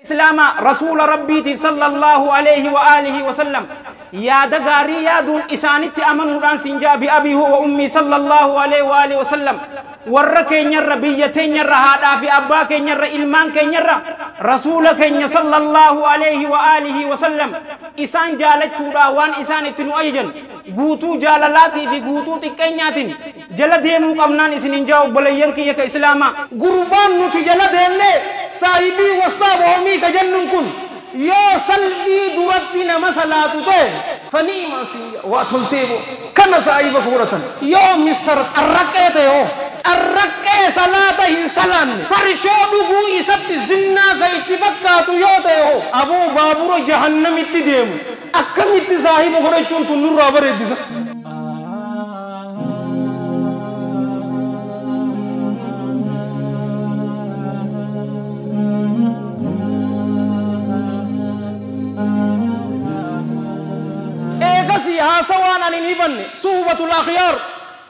إسلام رسول ربي صلى الله عليه وآله وسلم يا دغاري يا دون إسانت أمن هدان سنجا بأبي هو وأمي صلى الله عليه وآله وسلم وركين ير بيتين ير هذا في أباكين ير إلمان كين ير رسولك صلى الله عليه وآله وسلم إسان جالت شورا وان إسان اتنو أيجن غوتو جالالاتي في غوتو تكينياتين جل ديمو قمنان إسنين جاو بليين كي يك إسلاما غربان نتي جل ديمني صاحبي وصاب ومي كجنن كن يو سلبي درتنا مسلات تو فنيما سي واتلتيبو كان صاحب كورتن يو مستر الركعته الركعه صلاه انسان فرشودو يسبت زنا كيتبكاتو يوتو ابو بابور جهنم اتديم اكمت صاحب كورچون تنور ابرديس سوانا نيبن صوبة الأخيار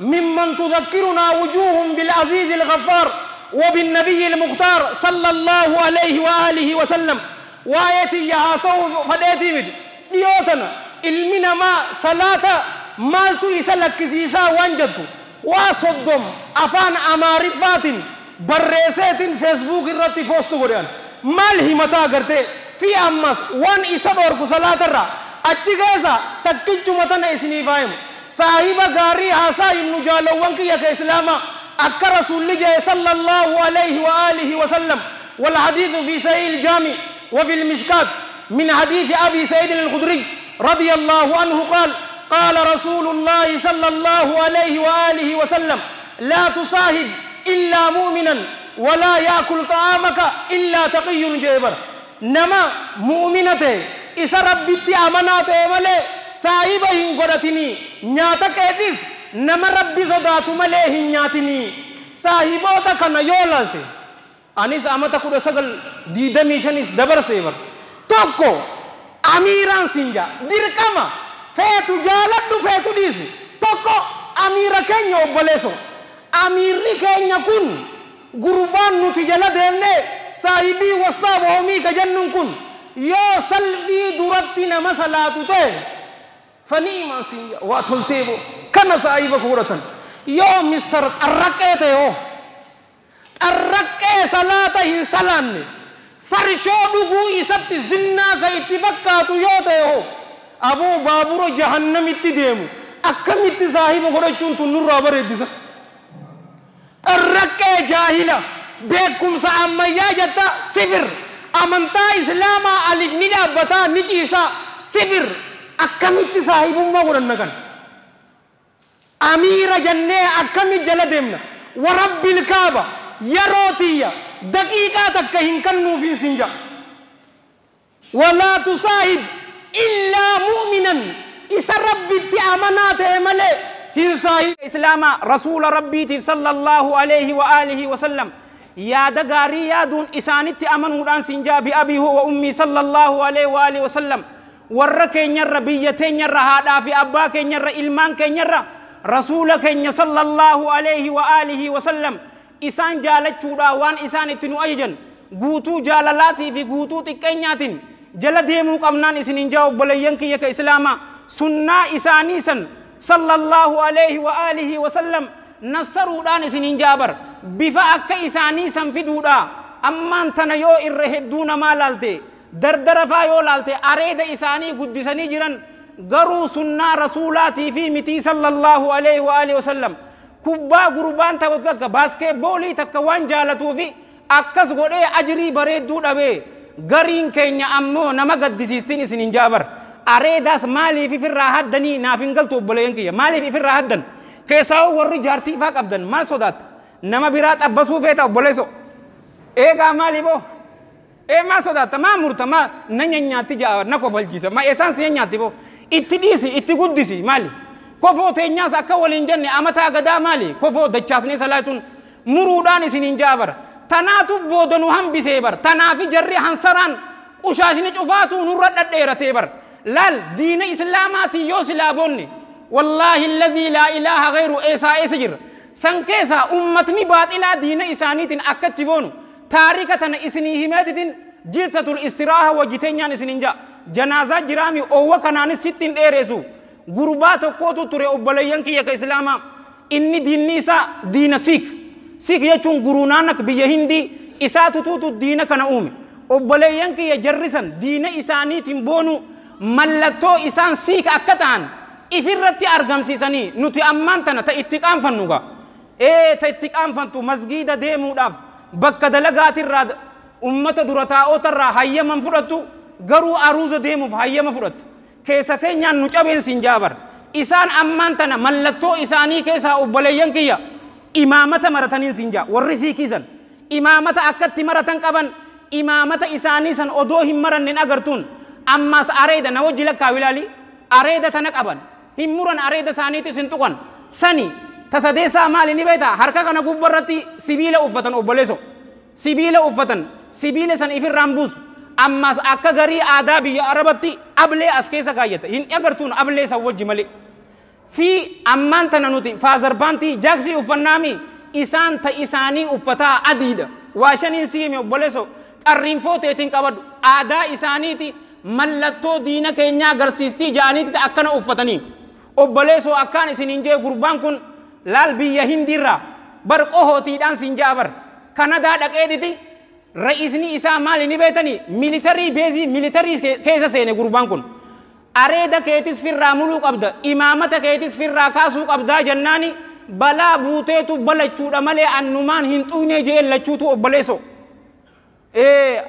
ممن تذكرنا وجوههم بالعزيز الغفار وبالنبي المختار صلى الله عليه وآله وسلم وآيتي يا صوب فديتي مد ديوتنا علمنا ما صلاة مالتو يسلك سيسا وانجدتو وصدم أفان أمارفات برسات فيسبوك الرتي فوستو قريان مال همتا کرتے في أمس وان إسادور کو صلاة الرّا أتجازا تكتج متنا إسني فاهم صاحب غاري حسا ابن جالوان كي يك إسلاما أكر رسول الله صلى الله عليه وآله وسلم والحديث في صحيح الجامع وفي المشكات من حديث أبي سعيد الخدري رضي الله عنه قال قال رسول الله صلى الله عليه وآله وسلم لا تصاحب إلا مؤمنا ولا يأكل طعامك إلا تقي جيبر نما مؤمنته إذا ربيتي أمانات ملء سايبين قراتني نياتا كيفيس نما ربي صداتو ملء نياتني سايبوتا كنا يولالتي أنيس أمتا كورا سجل ديدا ميشانيس دبر سيبر توكو أميران سينجا ديركما فيتو جالت دو فيتو ديسي توكو أميرا كينيو بلسو أميري كينيا كون غربان نتجلا ديني سايبي وصاب ومي كجنن كون يو سلبي درتنا مسلات تو فنيما سي واتلتيبو كان صاحب كورتن يو مستر الركعته الركعه صلاه انسان فرشودو يسبت زنا كيتبكاتو يوتو ابو بابور جهنم اتديم اكمت صاحب كورچون تنور ابرديس الركعه جاهله بكم ساميا جتا صفر أمانتا إسلاما ألف نيجا بتا نيجيسا سفر أكمل صاحبهم ما قرنا كان أمير جنة أكمل جلدهمنا ورب الكعبة يروتيا دقيقة تكهين كنو في سنجا ولا تصاحب إلا مؤمنا إذا ربي أمانات ملء هن صاحب إسلام رسول ربي صلى الله عليه وآله وسلم يا دغاري يا دون إسانت أمن هدان سنجا بأبي هو وأمي صلى الله عليه وآله وسلم وركين ير بيتين ير هذا في أباكين ير إلمان كين ير رسولك صلى الله عليه وآله وسلم إسان جالت شورا وان إسان اتنو أيجن غوتو جالالاتي في غوتو تكينياتين جل ديمو قمنان إسنين جاو بليين كي يك إسلاما سنة إساني سن صلى الله عليه وآله وسلم نصروا دان إسنين جابر بفا أكا إساني سنفدودا أمان تنيو إرهدون ما لالتي دردر فايو لالتي أريد إساني قدساني جران غرو سنة رسولاتي في متي صلى الله عليه وآله وسلم كبا قربان تاوكا باسكي بولي تكوان جالتو في أكس غوري أجري بريدو دابي غرين كينيا أمو نما قدسيسين إسنين جابر أريداس مالي في الراحة دني نافنقل توبولين كيا مالي في الراحة دن كيساو ورّي جارتي فاق أبدن مال صدات نما برات أبسو فيتا بوليسو إيغا مالي بو إيه ما صدات ما مرتا ما ننياتي جا نكو فالجيسا ما إسانسي نياتي بو إتديسي إتقدسي مالي كفو تينياس أكا ولنجنة أمتا غدا مالي كفو دجاسني صلاتون مروداني سنين جابر تناتو بودنو هم بسيبر تنافي جري حنسران قشاشني چوفاتو نورد ديرتي بر لال دين إسلاماتي يوسي لابوني والله الذي لا إله غير إيسا إسجر سنكيسا أمتني باطلا دين إسانيتين أكتبونو تاريكتنا إسنيهماتين jilsatul istiraaha wajjiteenyaan isinin jaa janaazaa jiraami oowwa kanaanis sittin dheereesu gurbaa tokkootu ture obboleeyyan kiyya ka islaamaa inni diinni isaa diina siik jechuun guruunaanak biyya hindii isaa tutuutu diina kana uume obboleeyyan kiyya jarrisan diina isaaniitiin boonu mallattoo isaan siik akka ta'an ifirratti argamsiisanii nuti ammaan tana ta itti qaanfannuga ta itti qaanfantu masgiida deemuudhaaf bakka dalagaatirraa ummata dura taa'otarraa hayyaman fudhattu garuu aruuza deemuuf hayyama fudhatta keessa keenyaan nu cabeensin jaabar isaan ammaan tana mallattoo isaanii keessaa obboleeyyan kiyya imaamata marataniin sinjaa warri siikiisan imaamata akkatti maratan qaban imaamata isaanii san odoo hin marannen agartuun ammas areeda na wajji lakkaawilaalii areeda tana qaban hin muran areeda isaaniitis hin tuqan sani tasadeessaa maali ni beektaa harka kana gubbarratti sibiila uffatan obboleeso sibiila uffatan sibiila san ifirraan buusu ammas akka garii aadaa biyya arabatti ablee as keessa kaayyata hin agartuun ablee san wajji malee fi ammaan tana nuti faazarbaantii jaaksii uffannaami isaan ta isaanii uffataa adiidha waa shaniin siimi obboleeso qarriinfooteetiin qabadhu aadaa isaaniiti mallattoo diina keenyaa agarsiistii ja'aniiti akkana uffatanii obboleesoo akkaan isiniin jee gurbaan kun laal biyya hindiirraa bar qohootiidhaan sin jaabar kanadaa dhaqeetiti ra'isni isaa maali ni beetanii militarii beezii militarii keessa seene gurbaan kun areeda keetis firraa muluu qabda imaamata keetis firraa kaasuu qabdaa jennaani balaa buuteetu balachuudha malee annumaan hin xuune jee lachuutu obboleesoo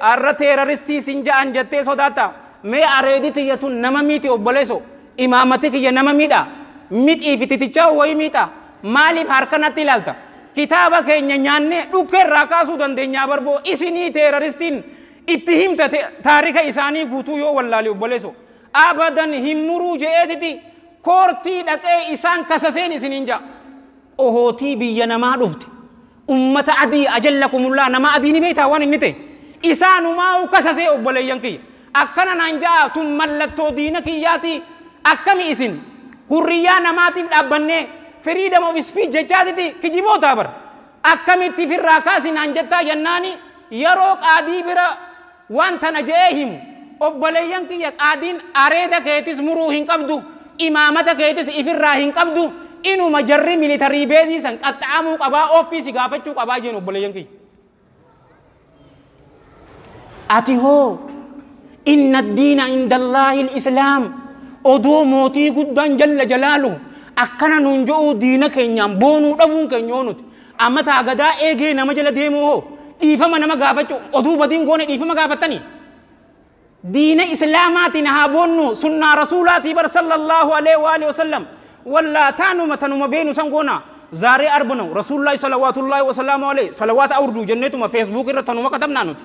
arra teeraristii sin ja'an jettee sodaata mee areediti yatun nama miiti obboleesoo imaamati kiyya nama miidha mixii fi titichaa wayi miidha maaliif harkanatti ilaalta kitaaba keenya nyaannee dhukkeerraa kaasuu dandeenyaa barboo isinii teeraristiin itti himta taarika isaanii guutuu yoo wallaali obboleesoo abadan hin muruu je'eetiti koortii dhaqee isaan kasaseen isiniin ja'a qohootii biyya namaa dhufte ummata adii ajallakumullaa nama adii ni beektaa waan inni ta'e isaanumaa kasasee obboleeyyan kiyya akkana naan ja'a tun mallattoo diina kiyyaati akkami isin hurriyyaa namaatiif dhaabbannee freedom of speech jechaatiti kijibootaa bar akkamitti firraa kaasinaan jettaa jennaani yeroo qaadii bira waan tana je'ee himu obboleeyyan kiyya qaadiin areeda keetis muruu hin qabdu imaamata keetis ifirraa hin qabdu inuma jarri militarii beezii san qaxxaamuu qabaa ofiisi gaafachuu qabaa jeen obboleeyyan kiyya ati hoo inna addiina indallaahi islaam odoo mootii guddaan jalla jalaalu akkana nuun jo'uu diina keenyaan boonuu dhabuun keenyoo nuti amma taagadaa eegee nama jala deemuu hoo dhiifama nama gaafachuu oduu badiin goone dhiifama gaafattanii diina islaamaatiin haa boonnu sunnaa rasuulaatii bar sallallahu alaihi wa sallam wallaa taanuma tanuma beenu san goona zaaree arbanu rasuullaahi salawaatullaahi wa salaamu alaihi salawaata awurduu jenneetuma feesbuuk irra tanuma katabnaa nuti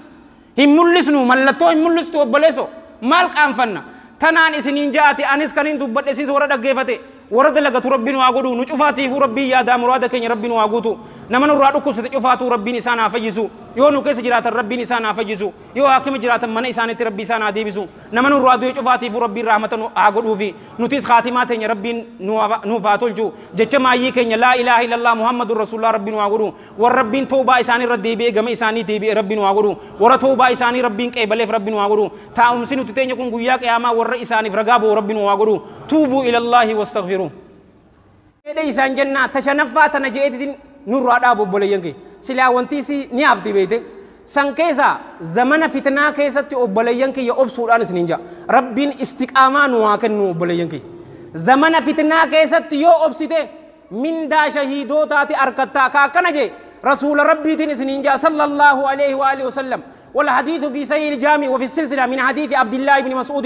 hin mul'isnu mallattoo hin mul'istu obboleeso maal qaanfanna tanaan isiniin jaati anis kanin dubbadhe siis warra dhaggeeffate warra dalagatu rabbiin waa godhu nu cufaatiifuu rabbii yaadaa muraada keenya rabbiin waa guutu nama nurraa dhukkubsate cufaatuu rabbiin isaan haa fayyisu yoo nu keessa jiraatan rabbiin isaan haa fayyisu yoo haakima jiraatan mana isaanitti rabbii isaan haa deebisu nama nurraa du'e cufaatiifuu rabbiin rahmata haa godhuufi nutis khaatimaa teenya rabbiin nuuf haa tolchu jecha maayyii keenya laa ilaaha illallah muhammadun rasuulullah rabbiin waa godhu warra rabbiin toobaa isaanii irra deebi'ee gama isaanii deebi'ee rabbiin waa godhu warra toobaa isaanii rabbiin qeebaleef rabbiin waa godhu taa'umsi nuti teenya kun guyyaa qiyaamaa warra isaaniif ragaa ba'u rabbiin waa godhu tuubuu ilallahi wastaghfiruu edee isaan jennaa tashanaffaa tana je'eetiin nurraa dhaabu obboleeyyan kee silaa wantiisi ni hafti beekte san keessa zamana fitnaa keessatti obboleeyyan kiyya obsuudhaan isiniin jaa rabbiin istiqaamaa nu haa kennu obboleeyyan kiyya zamana fitnaa keessatti yoo obsite mindaa shahiidootaati arkattaa ka akkana jee rasuula rabbiitiin isiniin jaa sallallahu alaihi wa alihi wasallam والحديث في سير الجامع وفي السلسلة من حديث عبد الله بن مسعود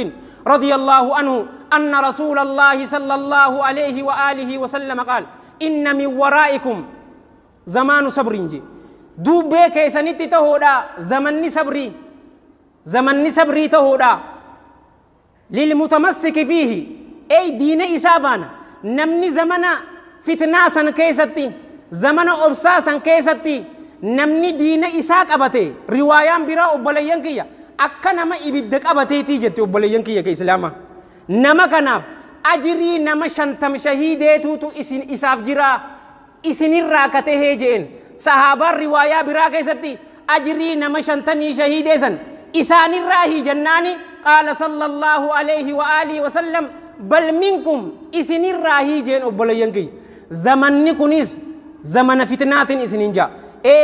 رضي الله عنه أن رسول الله صلى الله عليه وآله وسلم قال إن من ورائكم زمان صبرنجي دوبه كيسانيتي تهودا زمن صبري تهودا للمتمسك فيه أي دين إسابانا نمني زمن فتناسا كيستي زمن أبساسا كيستي namni diina isaa qabate riwaayaan biraa obboleeyyan kiyya akka nama ibidda qabateetii jette obboleeyyan kiyya ka islaama nama kanaaf ajrii nama 50 shahiideetuutu isaaf jira isinirraa katehee jeen sahaabaan riwaayaa biraa keessatti ajrii nama 50 shahiideesan إسان الراهي جناني قال صلى الله عليه وآله وسلم بل منكم إسن الراهي جين أبلينكي زمن نكونيس زمن فتنات إسنين جا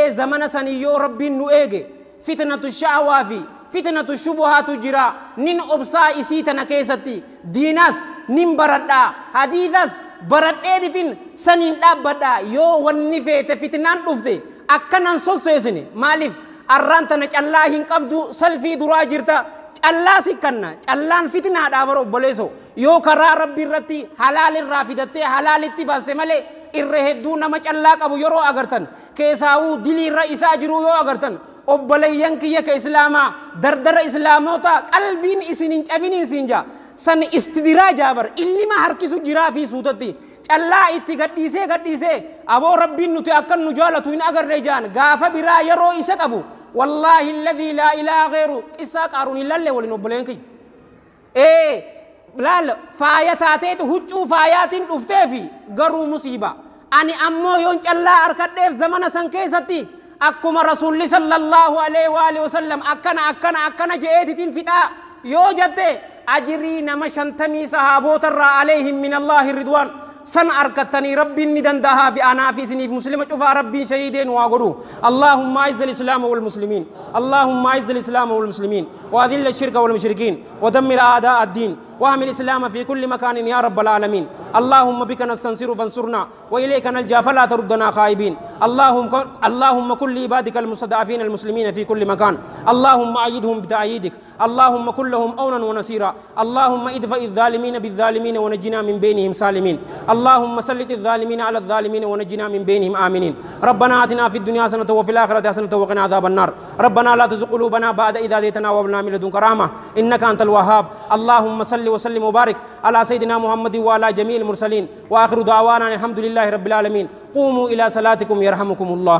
زمن سنيو ربي نؤيجي فتنة الشهوة في فتنة الشبهات جرا نين أبصا إسيتنا كيستي ديناس نين بردا حديثاس برد إيدين سنين أبدا يو ونفيت فتنان رفته أكنان سوسيسني مالف أرانتنا الله هنقبدو سلفي دراجرتا الله سكنا الله فتنة دابر بلسو يو كرا ربي رتي حلال الرافدتي حلال اتباس ملي irrehedduu nama callaa qabu yeroo agartan keessaawuu dilii irra isaa jiru yoo agartan obboleeyyan kiyya ka islaamaa dardara islaamota qalbiin isinin cabiniin siinja san istidiraaja bar illima harkisu jiraa fi suutatti callaa itti gadhiisee aboo rabbiin nuti akkan nu jaalatu hin agarree jaan gaafa biraa yeroo isa qabu wallaahi alladhii laa ilaaha ghayru qissaa qaaruun ilalle waliin obboleeyyan kiyya laal faayataateetu huccuu faayaatiin dhufteefi garuu musiiba ani ammoo yoon callaa arkadheef zamana san keessatti akkuma rasuulli sallallahu alaihi wa alihi wasallam akkana je'eetitiin fixaa yoo jette ajrii nama 50 sahaabotarraa alaihim min allahi ridwaan san arkatani rabbi nidandaha fi ana fi sinif muslima cufa rabbi shahidin wa guru allahumma aiz al-islam wal muslimin allahumma aiz al-islam wal muslimin wa adhill ash-shirka wal mushrikin wa dammir a'da' ad-din wa ahmil al-islam fi kulli makan ya rabbal alamin allahumma bika nastansiru fansurna wa ilayka nalja fala taruddana khaibin allahumma kulli ibadika al-mustada'afin al-muslimin fi kulli makan allahumma ayyidhum bi ta'yidik allahumma kullahum awnan wa nasira allahumma idfa adh-dhalimin bidh-dhalimin wa najjina min baynihim salimin اللهم سلط الظالمين على الظالمين ونجنا من بينهم آمنين ربنا آتنا في الدنيا حسنة وفي الآخرة حسنة وقنا عذاب النار ربنا لا تزغ قلوبنا بعد إذ هديتنا وهب لنا من لدنك رحمة إنك أنت الوهاب اللهم صل وسلم وبارك على سيدنا محمد وعلى جميع المرسلين وآخر دعوانا الحمد لله رب العالمين قوموا إلى صلاتكم يرحمكم الله